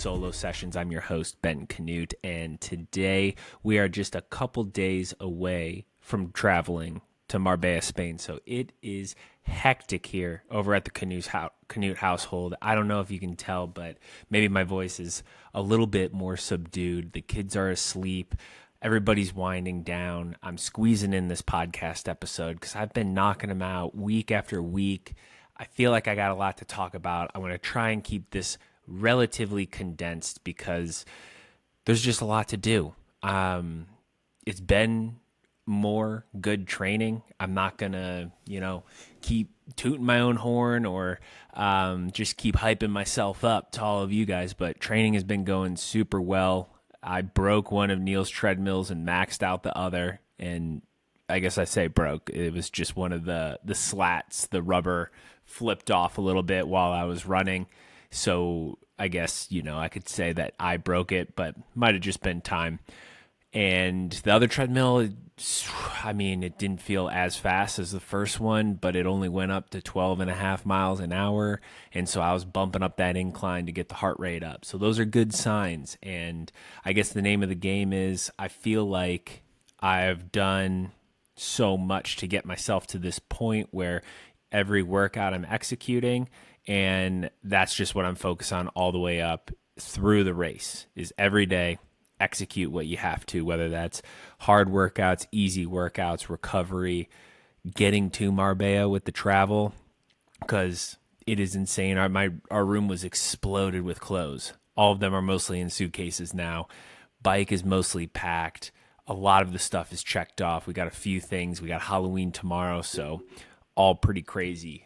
Solo Sessions. I'm your host, Ben Canute, and today we are just a couple days away from traveling to Marbella, Spain. So it is hectic here over at the Canute household. I don't know if you can tell, but maybe my voice is a little bit more subdued. The kids are asleep. Everybody's winding down. I'm squeezing in this podcast episode because I've been knocking them out week after week. I feel like I got a lot to talk about. I want to try and keep this relatively condensed because there's just a lot to do. It's been more good training. I'm not going to, keep tooting my own horn or just keep hyping myself up to all of you guys, but training has been going super well. I broke one of Neil's treadmills and maxed out the other, and I guess I say broke. It was just one of the slats, the rubber flipped off a little bit while I was running. So I guess, I could say that I broke it, but might have just been time. And the other treadmill, it didn't feel as fast as the first one, but it only went up to 12.5 miles an hour. And so I was bumping up that incline to get the heart rate up. So those are good signs. And I guess the name of the game is I feel like I've done so much to get myself to this point where every workout I'm executing, and that's just what I'm focused on all the way up through the race, is every day execute what you have to, whether that's hard workouts, easy workouts, recovery, getting to Marbella with the travel, because it is insane. Our room was exploded with clothes. All of them are mostly in suitcases now. Bike is mostly packed. A lot of the stuff is checked off. We got a few things. We got Halloween tomorrow, so all pretty crazy.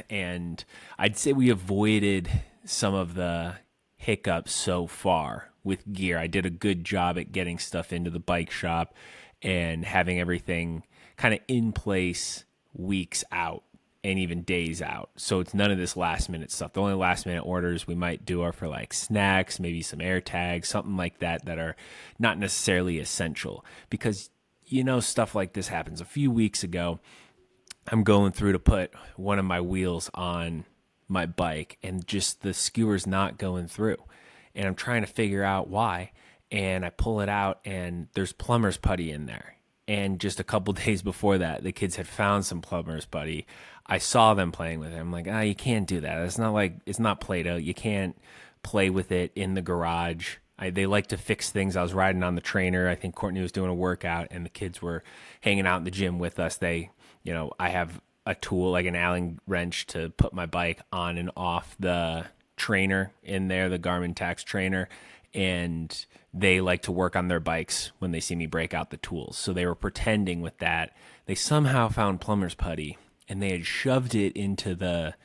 And I'd say we avoided some of the hiccups so far with gear. I did a good job at getting stuff into the bike shop and having everything kind of in place weeks out and even days out. So it's none of this last minute stuff. The only last minute orders we might do are for like snacks, maybe some air tags, something like that are not necessarily essential, because stuff like this happens. A few weeks ago, I'm going through to put one of my wheels on my bike and just the skewer's not going through. And I'm trying to figure out why. And I pull it out and there's plumber's putty in there. And just a couple days before that, the kids had found some plumber's putty. I saw them playing with it. I'm like, you can't do that. It's not Play-Doh. You can't play with it in the garage. They like to fix things. I was riding on the trainer. I think Courtney was doing a workout and the kids were hanging out in the gym with us. I have a tool like an Allen wrench to put my bike on and off the trainer in there, the Garmin Tax trainer, and they like to work on their bikes when they see me break out the tools. So they were pretending with that. They somehow found plumber's putty and they had shoved it into the,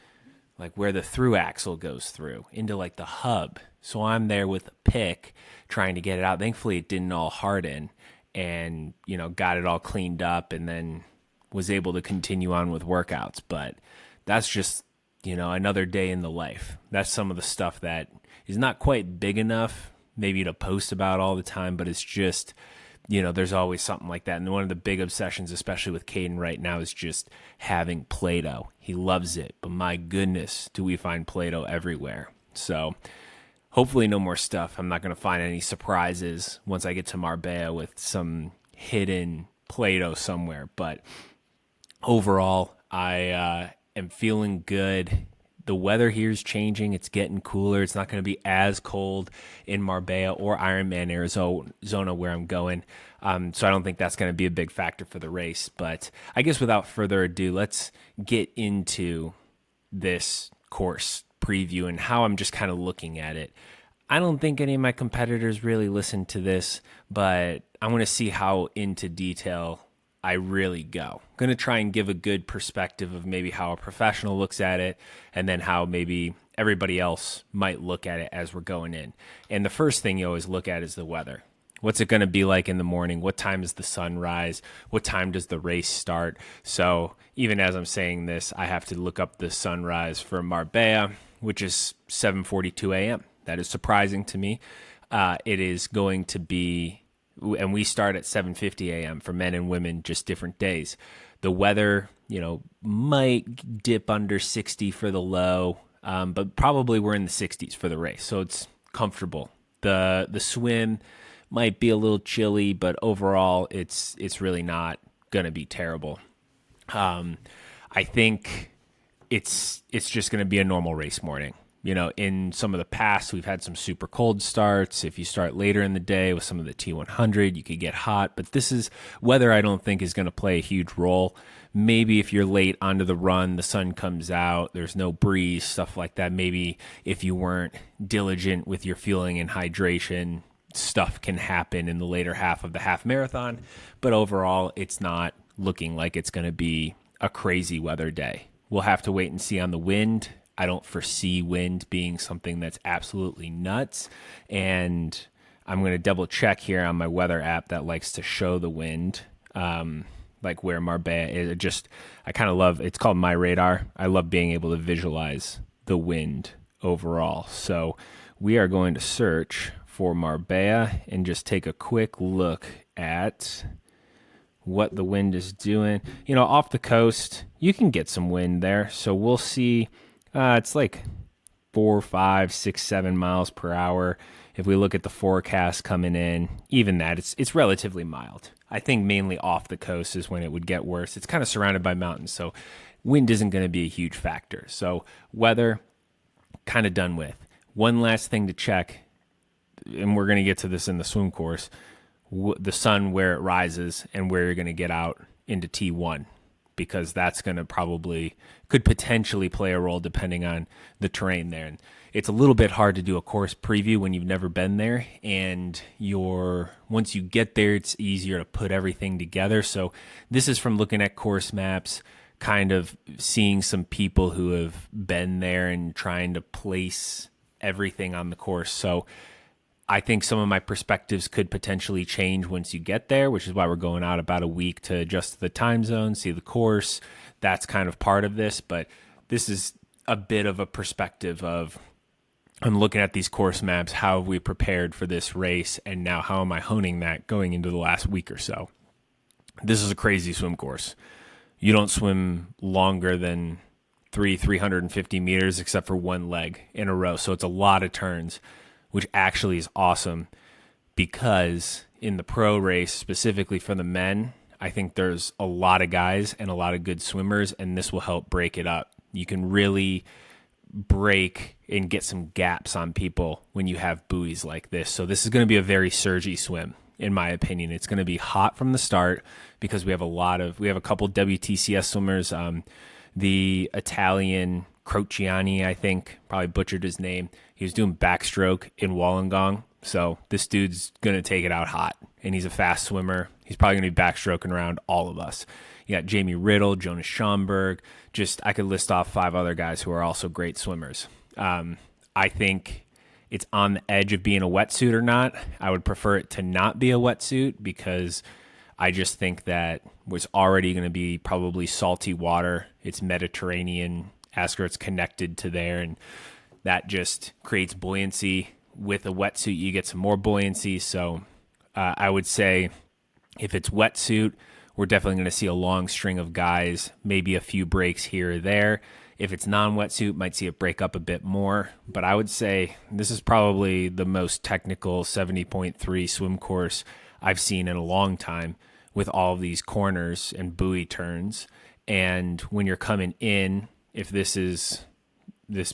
like where the through axle goes through, into like the hub. So I'm there with a pick trying to get it out. Thankfully it didn't all harden, and, got it all cleaned up and then was able to continue on with workouts. But that's just, another day in the life. That's some of the stuff that is not quite big enough maybe to post about all the time, but it's just, there's always something like that. And one of the big obsessions, especially with Caden right now, is just having Play-Doh. He loves it, but my goodness, do we find Play-Doh everywhere. So hopefully no more stuff. I'm not going to find any surprises once I get to Marbella with some hidden Play-Doh somewhere. But overall, I am feeling good. The weather here is changing. It's getting cooler. It's not going to be as cold in Marbella or Ironman, Arizona, where I'm going. So I don't think that's going to be a big factor for the race. But I guess without further ado, let's get into this course preview and how I'm just kind of looking at it. I don't think any of my competitors really listen to this, but I want to see how into detail I really go. I'm going to try and give a good perspective of maybe how a professional looks at it, and then how maybe everybody else might look at it as we're going in. And the first thing you always look at is the weather. What's it going to be like in the morning? What time is the sun rise? What time does the race start? So even as I'm saying this, I have to look up the sunrise for Marbella, which is 7:42 a.m. That is surprising to me. It is going to be, and we start at 7:50 a.m. for men and women, just different days. The weather, might dip under 60 for the low, but probably we're in the 60s for the race. So it's comfortable. The swim might be a little chilly, but overall it's really not gonna be terrible. I think it's just going to be a normal race morning. In some of the past, we've had some super cold starts. If you start later in the day with some of the T100, you could get hot. But this is weather I don't think is going to play a huge role. Maybe if you're late onto the run, the sun comes out, there's no breeze, stuff like that. Maybe if you weren't diligent with your fueling and hydration, stuff can happen in the later half of the half marathon. But overall, it's not looking like it's going to be a crazy weather day. We'll have to wait and see on the wind. I don't foresee wind being something that's absolutely nuts. And I'm going to double check here on my weather app that likes to show the wind, like where Marbella is. I kind of love, it's called My Radar. I love being able to visualize the wind overall. So we are going to search for Marbella and just take a quick look at what the wind is doing. Off the coast, you can get some wind there. So we'll see. It's like 4, 5, 6, 7 miles per hour. If we look at the forecast coming in, even that, it's relatively mild. I think mainly off the coast is when it would get worse. It's kind of surrounded by mountains, so wind isn't going to be a huge factor. So weather, kind of done with. One last thing to check, and we're going to get to this in the swim course, the sun, where it rises and where you're going to get out into T1, because that's going to could potentially play a role depending on the terrain there. And it's a little bit hard to do a course preview when you've never been there, and once you get there, it's easier to put everything together. So this is from looking at course maps, kind of seeing some people who have been there and trying to place everything on the course. So I think some of my perspectives could potentially change once you get there, which is why we're going out about a week to adjust the time zone, see the course. That's kind of part of this, but this is a bit of a perspective of, I'm looking at these course maps, how have we prepared for this race, and now how am I honing that going into the last week or so. This is a crazy swim course. You don't swim longer than 350 meters except for one leg in a row, so it's a lot of turns, which actually is awesome, because in the pro race, specifically for the men, I think there's a lot of guys and a lot of good swimmers, and this will help break it up. You can really break and get some gaps on people when you have buoys like this. So this is going to be a very surgy swim, in my opinion. It's going to be hot from the start because we have a couple WTCS swimmers. The Italian Crociani, I think, probably butchered his name. He was doing backstroke in Wollongong. So this dude's going to take it out hot, and he's a fast swimmer. He's probably going to be backstroking around all of us. You got Jamie Riddle, Jonas Schomburg. I could list off 5 other guys who are also great swimmers. I think it's on the edge of being a wetsuit or not. I would prefer it to not be a wetsuit, because I just think that it's already going to be probably salty water. It's Mediterranean. It's connected to there, and that just creates buoyancy. With a wetsuit, you get some more buoyancy. So I would say if it's wetsuit, we're definitely going to see a long string of guys, maybe a few breaks here or there. If it's non-wetsuit, might see it break up a bit more. But I would say this is probably the most technical 70.3 swim course I've seen in a long time, with all of these corners and buoy turns. And when you're coming in, if this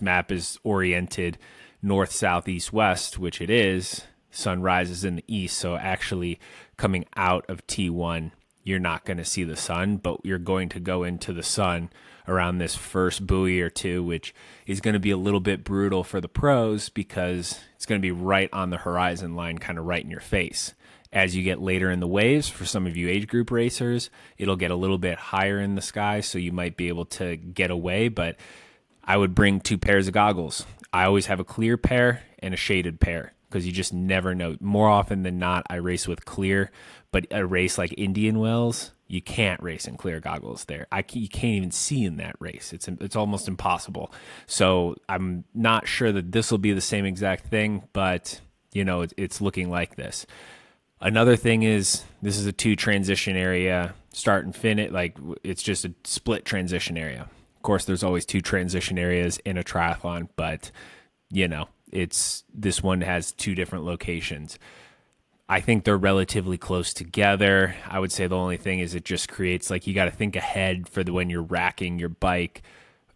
map is oriented north, south, east, west, which it is, sun rises in the east. So actually coming out of T1, you're not going to see the sun, but you're going to go into the sun around this first buoy or two, which is going to be a little bit brutal for the pros, because it's going to be right on the horizon line, kind of right in your face. As you get later in the waves, for some of you age group racers, it'll get a little bit higher in the sky, so you might be able to get away, but I would bring 2 pairs of goggles. I always have a clear pair and a shaded pair, because you just never know. More often than not, I race with clear, but a race like Indian Wells, you can't race in clear goggles there. You can't even see in that race. It's almost impossible. So I'm not sure that this will be the same exact thing, but it's looking like this. Another thing is, this is a 2 transition area, start and finish. Like, it's just a split transition area. Of course, there's always 2 transition areas in a triathlon, but this one has two different locations. I think they're relatively close together. I would say the only thing is it just creates, like, you got to think ahead for when you're racking your bike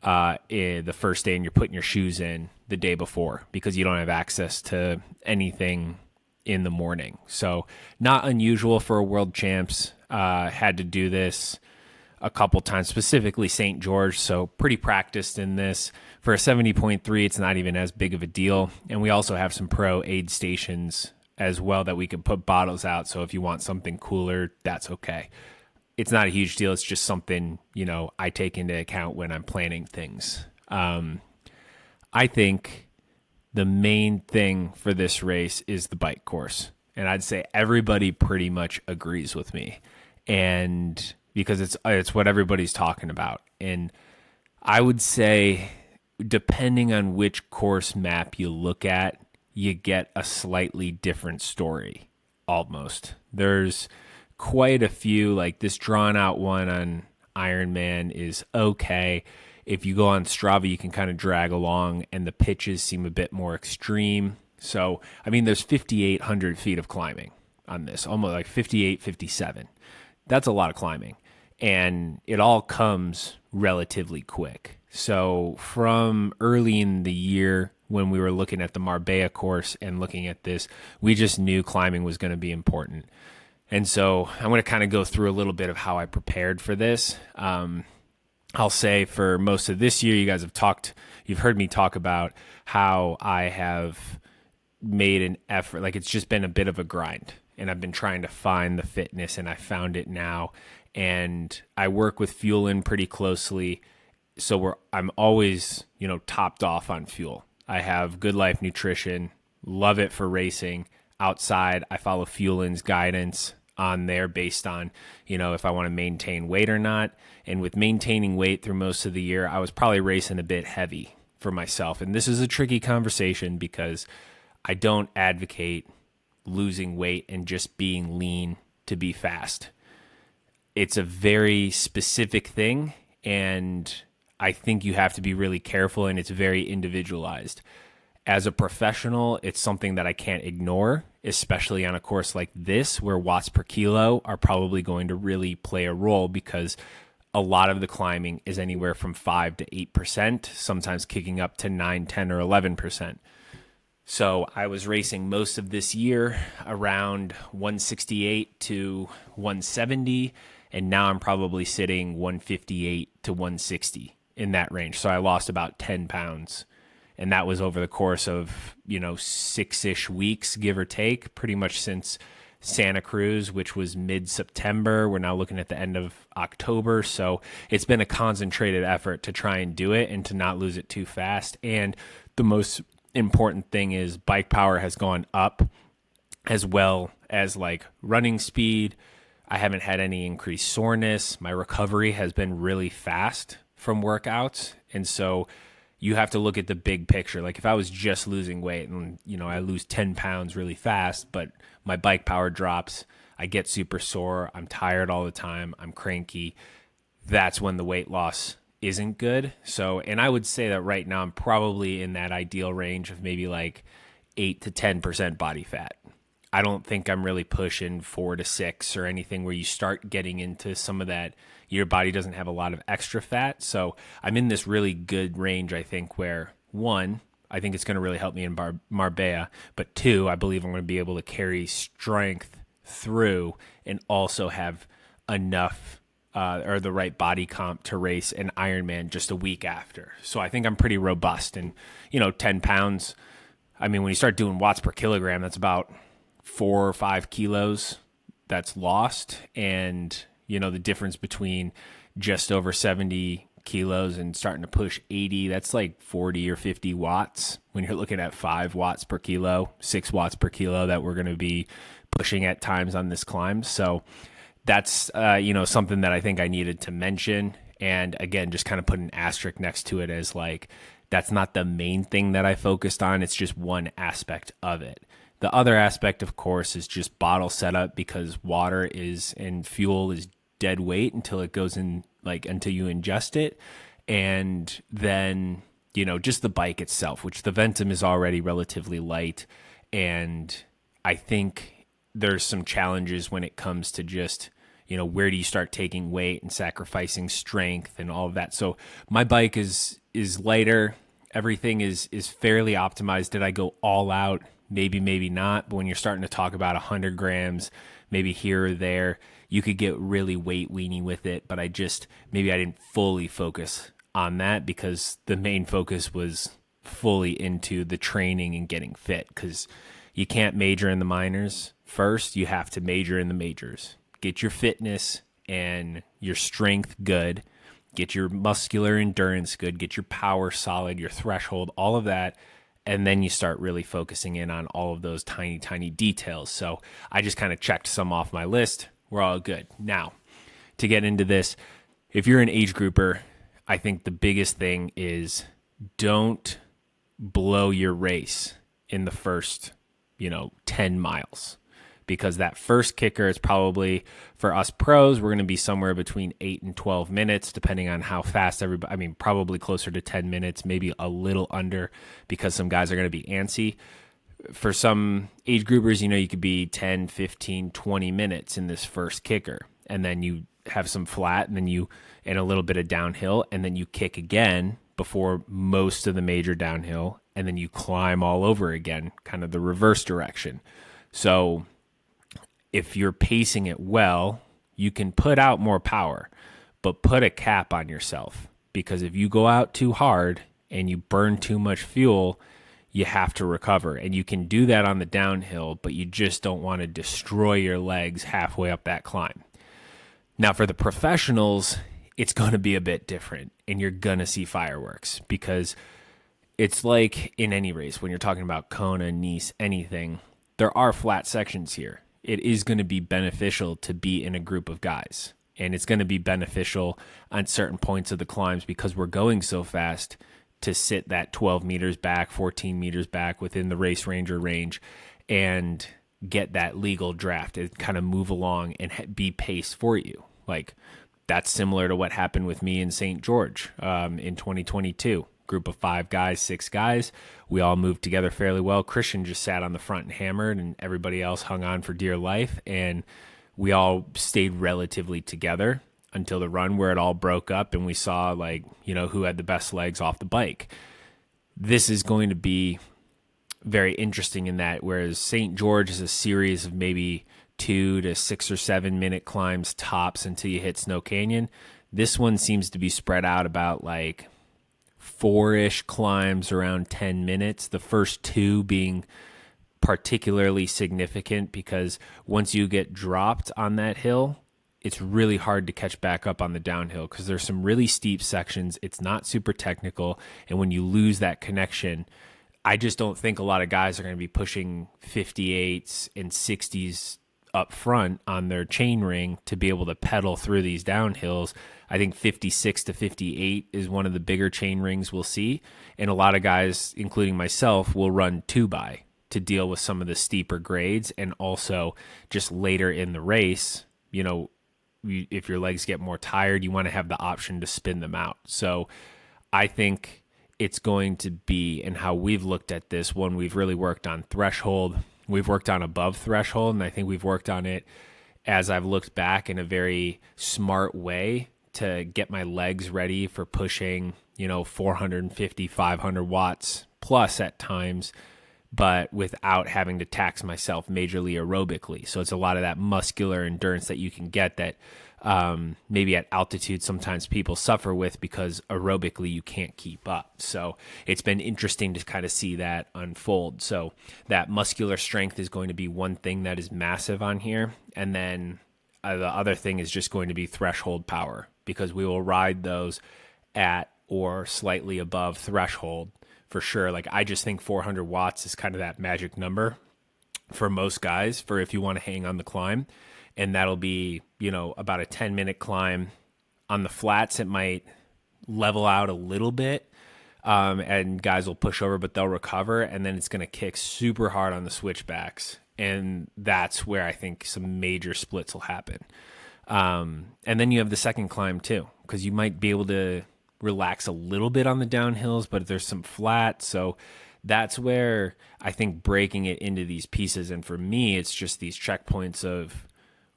the first day and you're putting your shoes in the day before, because you don't have access to anything in the morning. So not unusual for a world champs. Had to do this a couple times, specifically St. George, so pretty practiced in this. For a 70.3, it's not even as big of a deal. And we also have some pro aid stations as well that we can put bottles out, so if you want something cooler, that's okay. It's not a huge deal. It's just something, I take into account when I'm planning things. I think the main thing for this race is the bike course. And I'd say everybody pretty much agrees with me. And because it's what everybody's talking about. And I would say, depending on which course map you look at, you get a slightly different story, almost. There's quite a few, like this drawn out one on Ironman is okay. If you go on Strava, you can kind of drag along, and the pitches seem a bit more extreme. So, there's 5,800 feet of climbing on this, almost like 58, 57. That's a lot of climbing, and it all comes relatively quick. So from early in the year, when we were looking at the Marbella course and looking at this, we just knew climbing was going to be important. And so I'm going to kind of go through a little bit of how I prepared for this. I'll say for most of this year, you've heard me talk about how I have made an effort. Like, it's just been a bit of a grind, and I've been trying to find the fitness, and I found it now. And I work with Fuel In pretty closely. So I'm always, topped off on fuel. I have Good Life Nutrition, love it for racing. Outside, I follow Fuel In's guidance on there based on, if I want to maintain weight or not. And with maintaining weight through most of the year, I was probably racing a bit heavy for myself. And this is a tricky conversation because I don't advocate losing weight and just being lean to be fast. It's a very specific thing, and I think you have to be really careful, and it's very individualized. As a professional, it's something that I can't ignore, especially on a course like this where watts per kilo are probably going to really play a role, because a lot of the climbing is anywhere from 5 to 8%, sometimes kicking up to 9, 10, or 11%. So I was racing most of this year around 168 to 170, and now I'm probably sitting 158 to 160 in that range. So I lost about 10 pounds. And that was over the course of, 6-ish weeks, give or take, pretty much since Santa Cruz, which was mid-September. We're now looking at the end of October. So it's been a concentrated effort to try and do it and to not lose it too fast. And the most important thing is bike power has gone up, as well as like running speed. I haven't had any increased soreness. My recovery has been really fast from workouts. And so you have to look at the big picture. Like, if I was just losing weight and, I lose 10 pounds really fast, but my bike power drops, I get super sore, I'm tired all the time, I'm cranky, that's when the weight loss isn't good. So, and I would say that right now I'm probably in that ideal range of maybe like 8 to 10% body fat. I don't think I'm really pushing 4 to 6 or anything where you start getting into some of that. Your body doesn't have a lot of extra fat. So I'm in this really good range, I think, where one, I think it's going to really help me in Marbella. But two, I believe I'm going to be able to carry strength through and also have enough or the right body comp to race an Ironman just a week after. So I think I'm pretty robust. And, 10 pounds, when you start doing watts per kilogram, that's about 4 or 5 kilos that's lost. And, the difference between just over 70 kilos and starting to push 80, that's like 40 or 50 watts when you're looking at 5 watts per kilo, 6 watts per kilo that we're going to be pushing at times on this climb. So that's, something that I think I needed to mention. And again, just kind of put an asterisk next to it as like, that's not the main thing that I focused on. It's just one aspect of it. The other aspect, of course, is just bottle setup, because water is and fuel is dead weight until it goes in, like until you ingest it. And then just the bike itself, which the Ventum is already relatively light. And I think there's some challenges when it comes to just, where do you start taking weight and sacrificing strength and all of that. So my bike is lighter. Everything is fairly optimized. Did I go all out? Maybe, maybe not. But when you're starting to talk about 100 grams, maybe here or there, you could get really weight weenie with it. But maybe I didn't fully focus on that because the main focus was fully into the training and getting fit, because you can't major in the minors first. You have to major in the majors. Get your fitness and your strength good, get your muscular endurance good, get your power solid, your threshold, all of that. And then you start really focusing in on all of those tiny, tiny details. So I just kind of checked some off my list. We're all good. Now, to get into this, if you're an age grouper, I think the biggest thing is don't blow your race in the first, 10 miles. Because that first kicker is probably, for us pros, we're going to be somewhere between 8 and 12 minutes, depending on how fast everybody, probably closer to 10 minutes, maybe a little under, because some guys are going to be antsy. For some age groupers, you could be 10, 15, 20 minutes in this first kicker. And then you have some flat and a little bit of downhill, and then you kick again before most of the major downhill. And then you climb all over again, kind of the reverse direction. So if you're pacing it well, you can put out more power, but put a cap on yourself, because if you go out too hard and you burn too much fuel, you have to recover. And you can do that on the downhill, but you just don't want to destroy your legs halfway up that climb. Now, for the professionals, it's going to be a bit different, and you're going to see fireworks, because it's like in any race, when you're talking about Kona, Nice, anything, there are flat sections here. It is going to be beneficial to be in a group of guys, and it's going to be beneficial on certain points of the climbs, because we're going so fast, to sit that 12 meters back, 14 meters back within the race ranger range and get that legal draft and kind of move along and be paced for you. Like, that's similar to what happened with me in St. George in 2022. Group of 5 guys, 6 guys. We all moved together fairly well. Christian just sat on the front and hammered, and everybody else hung on for dear life. And we all stayed relatively together until the run, where it all broke up and we saw, who had the best legs off the bike. This is going to be very interesting in that, whereas St. George is a series of maybe 2 to 6 or 7 minute climbs tops until you hit Snow Canyon, this one seems to be spread out about 4-ish climbs around 10 minutes, the first 2 being particularly significant, because once you get dropped on that hill, it's really hard to catch back up on the downhill, because there's some really steep sections. It's not super technical, and when you lose that connection, I just don't think a lot of guys are going to be pushing 58s and 60s up front on their chain ring to be able to pedal through these downhills. I think 56 to 58 is one of the bigger chain rings we'll see. And a lot of guys, including myself, will run 2x to deal with some of the steeper grades. And also just later in the race, if your legs get more tired, you want to have the option to spin them out. So I think it's going to be, and how we've looked at this one, we've really worked on threshold. We've worked on above threshold, and I think we've worked on it, as I've looked back, in a very smart way to get my legs ready for pushing, 450, 500 watts plus at times, but without having to tax myself majorly aerobically. So it's a lot of that muscular endurance that you can get that maybe at altitude sometimes people suffer with, because aerobically you can't keep up. So it's been interesting to kind of see that unfold. So that muscular strength is going to be one thing that is massive on here. And then the other thing is just going to be threshold power, because we will ride those at or slightly above threshold for sure. I just think 400 watts is kind of that magic number for most guys, for if you want to hang on the climb. And that'll be, about a 10-minute climb. On the flats, it might level out a little bit, and guys will push over, but they'll recover. And then it's going to kick super hard on the switchbacks. And that's where I think some major splits will happen. And then you have the second climb too, because you might be able to relax a little bit on the downhills, but there's some flat. So that's where I think breaking it into these pieces. And for me, it's just these checkpoints of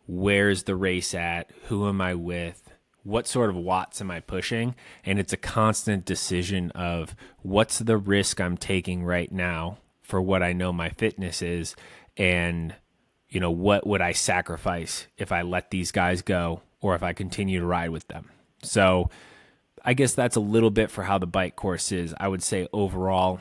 where's the race at? Who am I with? What sort of watts am I pushing? And it's a constant decision of what's the risk I'm taking right now for what I know my fitness is, and what would I sacrifice if I let these guys go or if I continue to ride with them. So I guess that's a little bit for how the bike course is. I would say overall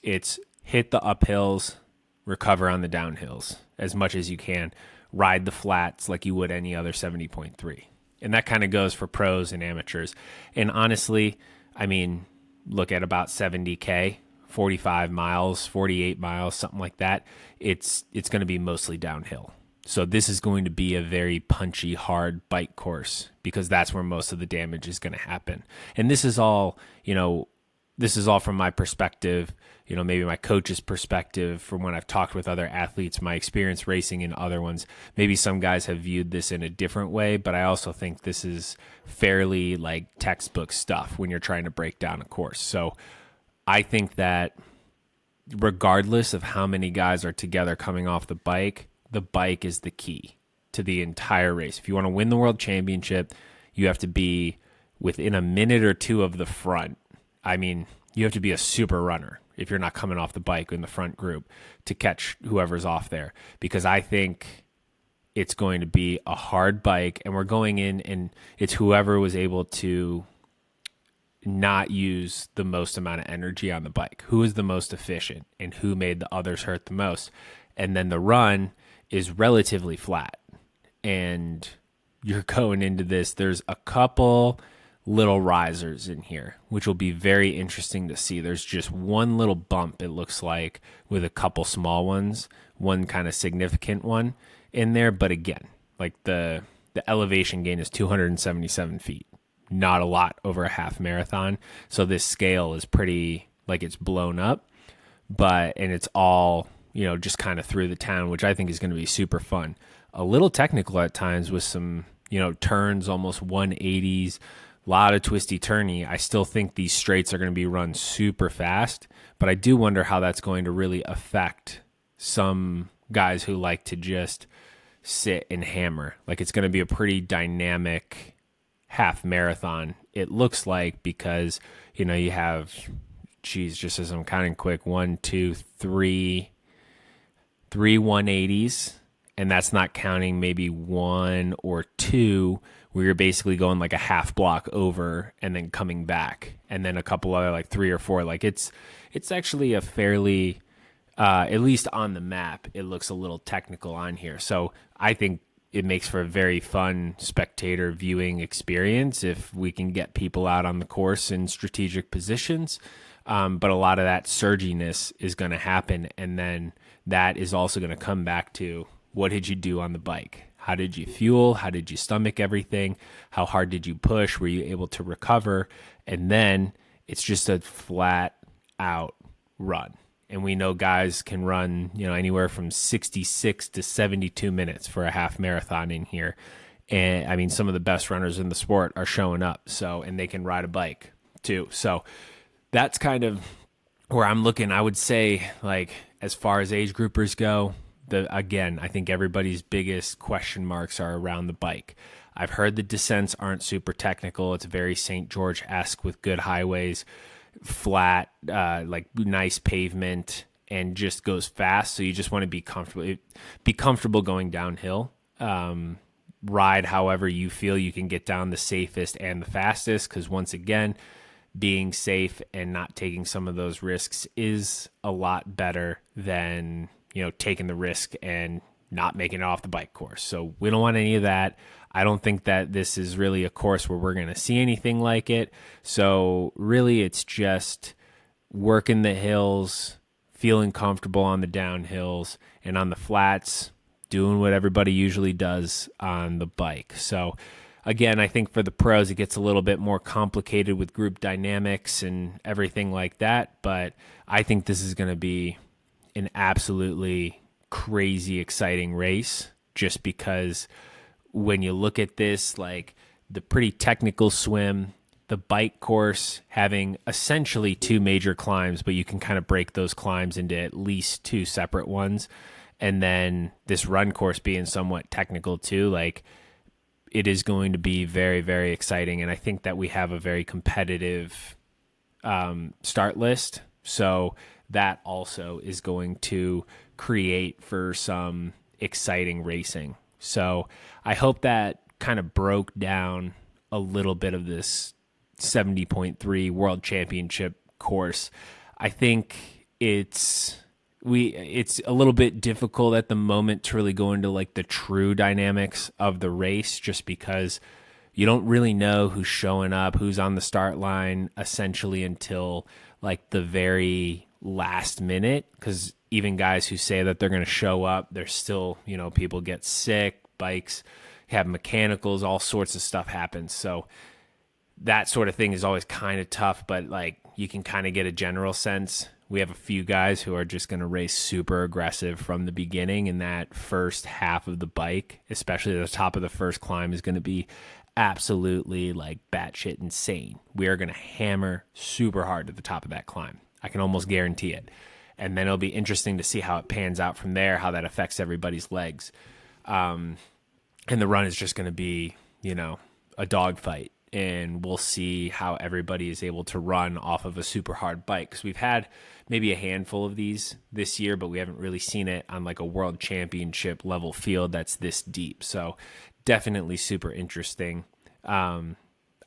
it's hit the uphills, recover on the downhills as much as you can, ride the flats like you would any other 70.3. And that kind of goes for pros and amateurs. And honestly, I mean, look at about 70K, 45 miles, 48 miles, something like that. It's going to be mostly downhill. So this is going to be a very punchy, hard bike course because that's where most of the damage is going to happen. And this is all from my perspective, maybe my coach's perspective from when I've talked with other athletes, my experience racing in other ones. Maybe some guys have viewed this in a different way, but I also think this is fairly like textbook stuff when you're trying to break down a course. So I think that regardless of how many guys are together coming off the bike is the key to the entire race. If you want to win the world championship, you have to be within a minute or two of the front. I mean, you have to be a super runner if you're not coming off the bike in the front group to catch whoever's off there, because I think it's going to be a hard bike and we're going in and it's whoever was able to not use the most amount of energy on the bike, who is the most efficient and who made the others hurt the most. And then the run is relatively flat and you're going into this. There's a couple little risers in here, which will be very interesting to see. There's just one little bump, it looks like, with a couple small ones, one kind of significant one in there. But again, like the elevation gain is 277 feet. Not a lot over a half marathon. So this scale is pretty, like, it's blown up, and it's all, just kind of through the town, which I think is going to be super fun. A little technical at times with some, turns, almost 180s, a lot of twisty turny. I still think these straights are going to be run super fast, but I do wonder how that's going to really affect some guys who like to just sit and hammer. Like, it's going to be a pretty dynamic half marathon, it looks like, because, you have, just as I'm counting quick, 1, 2, 3 180s, and that's not counting maybe 1 or 2 where you're basically going like a half block over and then coming back, and then a couple other like 3 or 4. Like it's actually a fairly, at least on the map, it looks a little technical on here. So I think it makes for a very fun spectator viewing experience if we can get people out on the course in strategic positions. But a lot of that surginess is going to happen. And then that is also going to come back to, what did you do on the bike? How did you fuel? How did you stomach everything? How hard did you push? Were you able to recover? And then it's just a flat out run. And we know guys can run, anywhere from 66 to 72 minutes for a half marathon in here. And I mean, some of the best runners in the sport are showing up. So, and they can ride a bike too. So that's kind of where I'm looking. I would say, like, as far as age groupers go, again, I think everybody's biggest question marks are around the bike. I've heard the descents aren't super technical. It's very St. George-esque with good highways, flat, like nice pavement, and just goes fast. So you just want to be comfortable going downhill. Ride however you feel you can get down the safest and the fastest, because once again, being safe and not taking some of those risks is a lot better than, taking the risk and not making it off the bike course. So we don't want any of that. I don't think that this is really a course where we're going to see anything like it. So really it's just working the hills, feeling comfortable on the downhills, and on the flats, doing what everybody usually does on the bike. So again, I think for the pros, it gets a little bit more complicated with group dynamics and everything like that. But I think this is going to be an absolutely crazy, exciting race, just because when you look at this, like the pretty technical swim, the bike course having essentially two major climbs, but you can kind of break those climbs into at least two separate ones. And then this run course being somewhat technical too, like it is going to be very, very exciting. And I think that we have a very competitive start list. So that also is going to create for some exciting racing. So I hope that kind of broke down a little bit of this 70.3 World Championship course. I think it's a little bit difficult at the moment to really go into like the true dynamics of the race, just because you don't really know who's showing up, who's on the start line essentially until like the very last minute. Because even guys who say that they're going to show up, there's still, people get sick, bikes have mechanicals, all sorts of stuff happens. So that sort of thing is always kind of tough, but like you can kind of get a general sense. We have a few guys who are just going to race super aggressive from the beginning, and that first half of the bike, especially the top of the first climb, is going to be absolutely like batshit insane. We are going to hammer super hard at the top of that climb. I can almost guarantee it. And then it'll be interesting to see how it pans out from there, how that affects everybody's legs. And the run is just going to be, a dogfight. And we'll see how everybody is able to run off of a super hard bike. Because we've had maybe a handful of these this year, but we haven't really seen it on like a world championship level field that's this deep. So definitely super interesting. I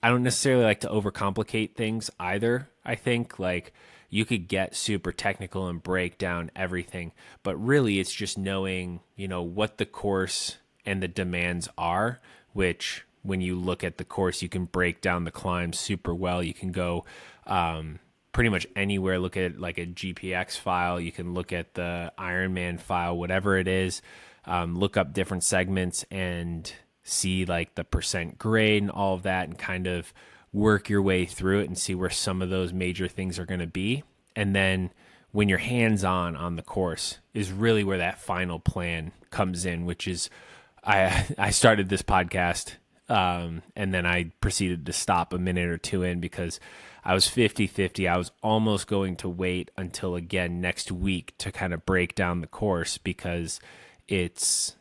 don't necessarily like to overcomplicate things either. I think like you could get super technical and break down everything, but really it's just knowing, what the course and the demands are, which when you look at the course, you can break down the climbs super well. You can go pretty much anywhere, look at like a GPX file. You can look at the Ironman file, whatever it is, look up different segments and see like the percent grade and all of that, and kind of work your way through it and see where some of those major things are going to be. And then when you're hands-on the course is really where that final plan comes in, which is I started this podcast and then I proceeded to stop a minute or two in because I was 50-50. I was almost going to wait until again next week to kind of break down the course, because it's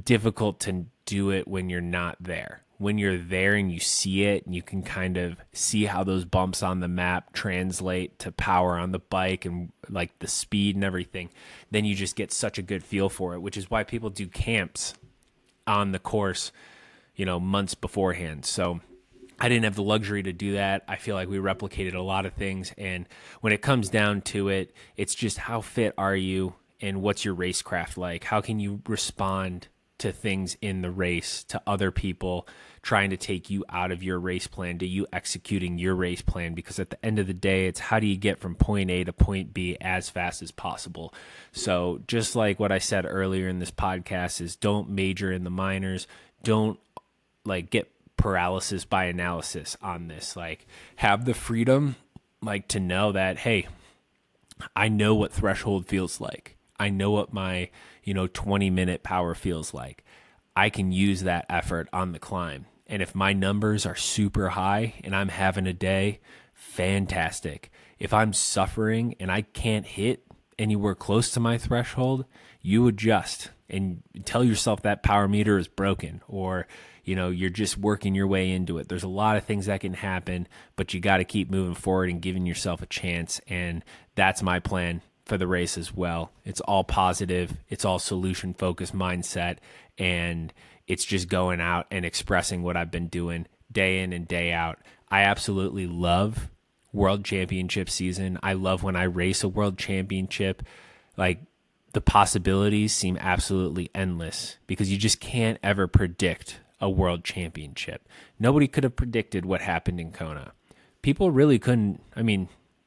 difficult to do it when you're not there. When you're there and you see it and you can kind of see how those bumps on the map translate to power on the bike and like the speed and everything, then you just get such a good feel for it, which is why people do camps on the course, months beforehand. So I didn't have the luxury to do that. I feel like we replicated a lot of things. And when it comes down to it, it's just how fit are you and what's your racecraft like? How can you respond to things in the race, to other people trying to take you out of your race plan, to you executing your race plan? Because at the end of the day, it's how do you get from point A to point B as fast as possible? So just like what I said earlier in this podcast is don't major in the minors. Don't like get paralysis by analysis on this. Like have the freedom like to know that, hey, I know what threshold feels like. I know what my, 20-minute power feels like. I can use that effort on the climb. And if my numbers are super high and I'm having a day, fantastic. If I'm suffering and I can't hit anywhere close to my threshold, you adjust and tell yourself that power meter is broken, or you're just working your way into it. There's a lot of things that can happen, but you got to keep moving forward and giving yourself a chance. And that's my plan for the race as well. It's all positive. It's all solution focused mindset. And it's just going out and expressing what I've been doing day in and day out. I absolutely love World Championship season. I love when I race a World Championship. Like the possibilities seem absolutely endless because you just can't ever predict a World Championship. Nobody could have predicted what happened in Kona. People really couldn't,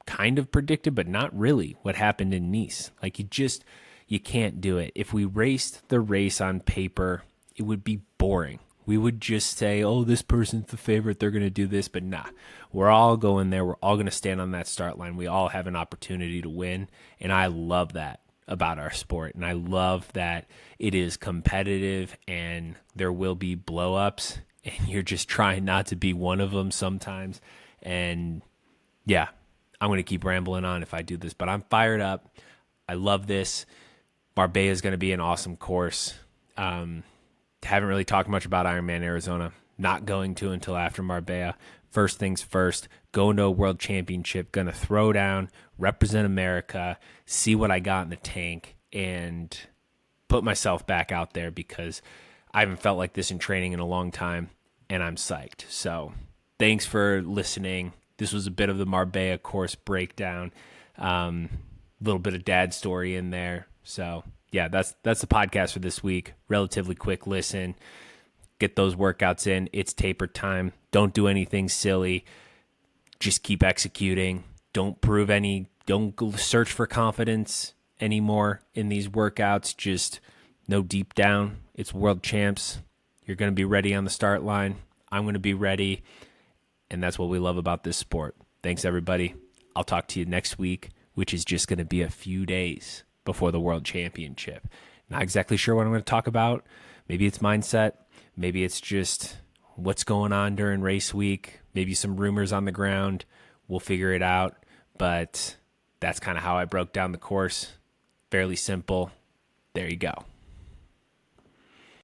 kind of predicted, but not really what happened in Nice. Like you can't do it. If we raced the race on paper, it would be boring. We would just say, oh, this person's the favorite, they're going to do this. But nah, we're all going there. We're all going to stand on that start line. We all have an opportunity to win. And I love that about our sport. And I love that it is competitive and there will be blow-ups and you're just trying not to be one of them sometimes. And yeah, I'm going to keep rambling on if I do this, but I'm fired up. I love this. Marbella is going to be an awesome course. Haven't really talked much about Ironman Arizona. Not going to until after Marbella. First things first, going to a world championship, going to throw down, represent America, see what I got in the tank, and put myself back out there because I haven't felt like this in training in a long time, and I'm psyched. So thanks for listening. This was a bit of the Marbella course breakdown. Little bit of dad story in there. So yeah, that's the podcast for this week. Relatively quick listen. Get those workouts in. It's taper time. Don't do anything silly. Just keep executing. Don't search for confidence anymore in these workouts. Just know deep down it's world champs. You're going to be ready on the start line. I'm going to be ready. And that's what we love about this sport. Thanks, everybody. I'll talk to you next week, which is just going to be a few days before the World Championship. Not exactly sure what I'm going to talk about. Maybe it's mindset. Maybe it's just what's going on during race week. Maybe some rumors on the ground. We'll figure it out. But that's kind of how I broke down the course. Fairly simple. There you go.